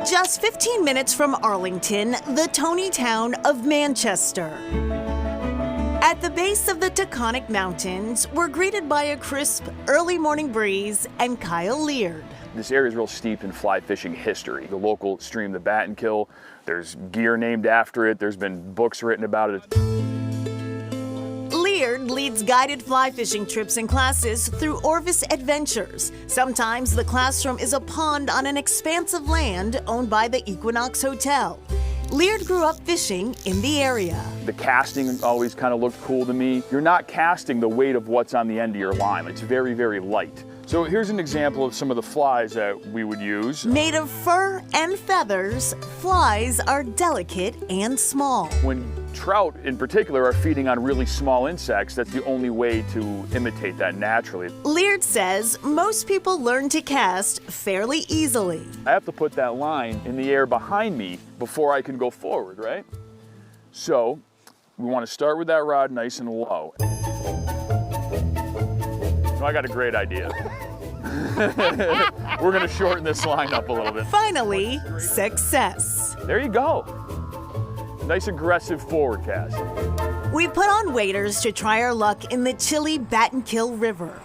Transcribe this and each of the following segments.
Just 15 minutes from Arlington, the Tony town of Manchester. At the base of the Taconic Mountains, we're greeted by a crisp, early morning breeze and Kyle Leard. This area is real steep in fly fishing history. The local stream, the Battenkill, there's gear named after it. There's been books written about it. Leard leads guided fly fishing trips and classes through Orvis Adventures. Sometimes the classroom is a pond on an expanse of land owned by the Equinox Hotel. Leard grew up fishing in the area. The casting always kind of looked cool to me. You're not casting the weight of what's on the end of your line. It's very, very light. So here's an example of some of the flies that we would use. Made of fur and feathers, flies are delicate and small. When trout in particular are feeding on really small insects, that's the only way to imitate that naturally. Leard says most people learn to cast fairly easily. I have to put that line in the air behind me before I can go forward, right? So we want to start with that rod nice and low. I got a great idea. We're gonna shorten this line up a little bit. Finally, success. There you go. Nice aggressive forward cast. We put on waders to try our luck in the chilly Battenkill River.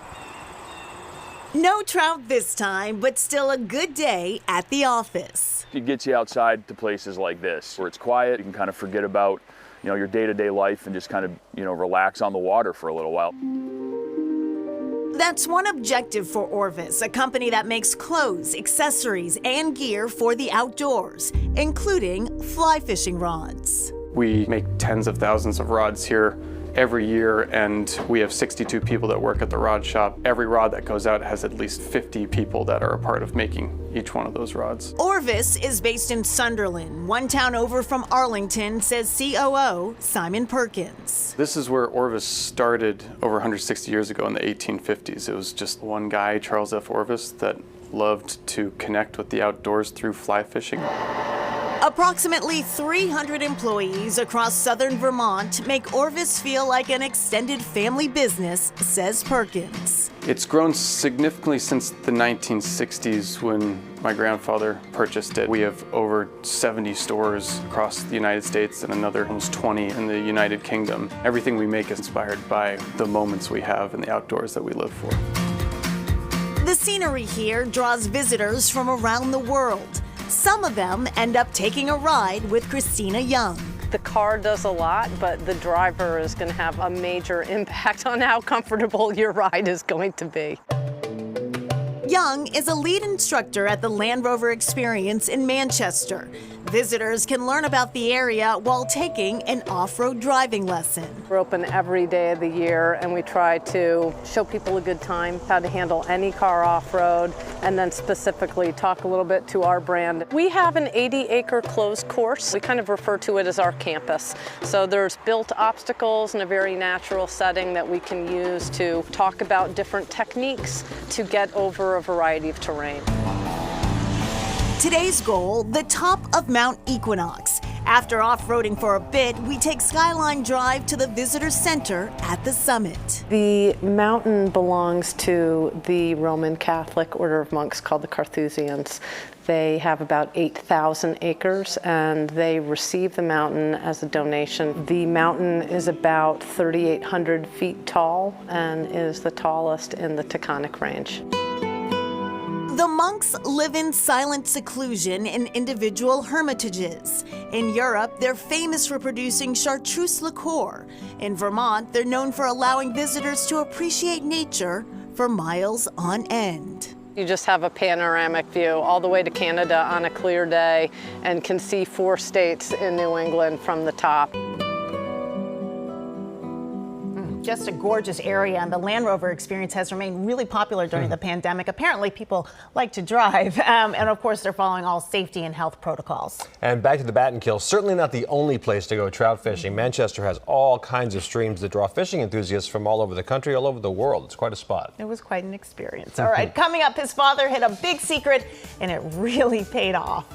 No trout this time, but still a good day at the office. It gets you outside to places like this, where it's quiet. You can kind of forget about, your day-to-day life and just kind of, relax on the water for a little while. That's one objective for Orvis, a company that makes clothes, accessories, and gear for the outdoors, including fly fishing rods. We make tens of thousands of rods here every year, and we have 62 people that work at the rod shop. Every rod that goes out has at least 50 people that are a part of making each one of those rods. Orvis is based in Sunderland, one town over from Arlington, says COO Simon Perkins. This is where Orvis started over 160 years ago in the 1850s. It was just one guy, Charles F. Orvis, that loved to connect with the outdoors through fly fishing. Approximately 300 employees across southern Vermont make Orvis feel like an extended family business, says Perkins. It's grown significantly since the 1960s when my grandfather purchased it. We have over 70 stores across the United States and another almost 20 in the United Kingdom. Everything we make is inspired by the moments we have in the outdoors that we live for. The scenery here draws visitors from around the world. Some of them end up taking a ride with Christina Young. The car does a lot, but the driver is going to have a major impact on how comfortable your ride is going to be. Young is a lead instructor at the Land Rover Experience in Manchester. Visitors can learn about the area while taking an off-road driving lesson. We're open every day of the year, and we try to show people a good time, how to handle any car off-road, and then specifically talk a little bit to our brand. We have an 80-acre closed course. We kind of refer to it as our campus. So there's built obstacles in a very natural setting that we can use to talk about different techniques to get over a variety of terrain. Today's goal, the top of Mount Equinox. After off-roading for a bit, we take Skyline Drive to the Visitor Center at the summit. The mountain belongs to the Roman Catholic order of monks called the Carthusians. They have about 8,000 acres, and they receive the mountain as a donation. The mountain is about 3,800 feet tall and is the tallest in the Taconic Range. The monks live in silent seclusion in individual hermitages. In Europe, they're famous for producing chartreuse liqueur. In Vermont, they're known for allowing visitors to appreciate nature for miles on end. You just have a panoramic view all the way to Canada on a clear day and can see 4 states in New England from the top. Just a gorgeous area, and the Land Rover Experience has remained really popular during the pandemic. Apparently people like to drive, and of course they're following all safety and health protocols. And back to the Battenkill, certainly not the only place to go trout fishing. Manchester has all kinds of streams that draw fishing enthusiasts from all over the country, all over the world. It's quite a spot. It was quite an experience. All right, coming up, his father hid a big secret and it really paid off.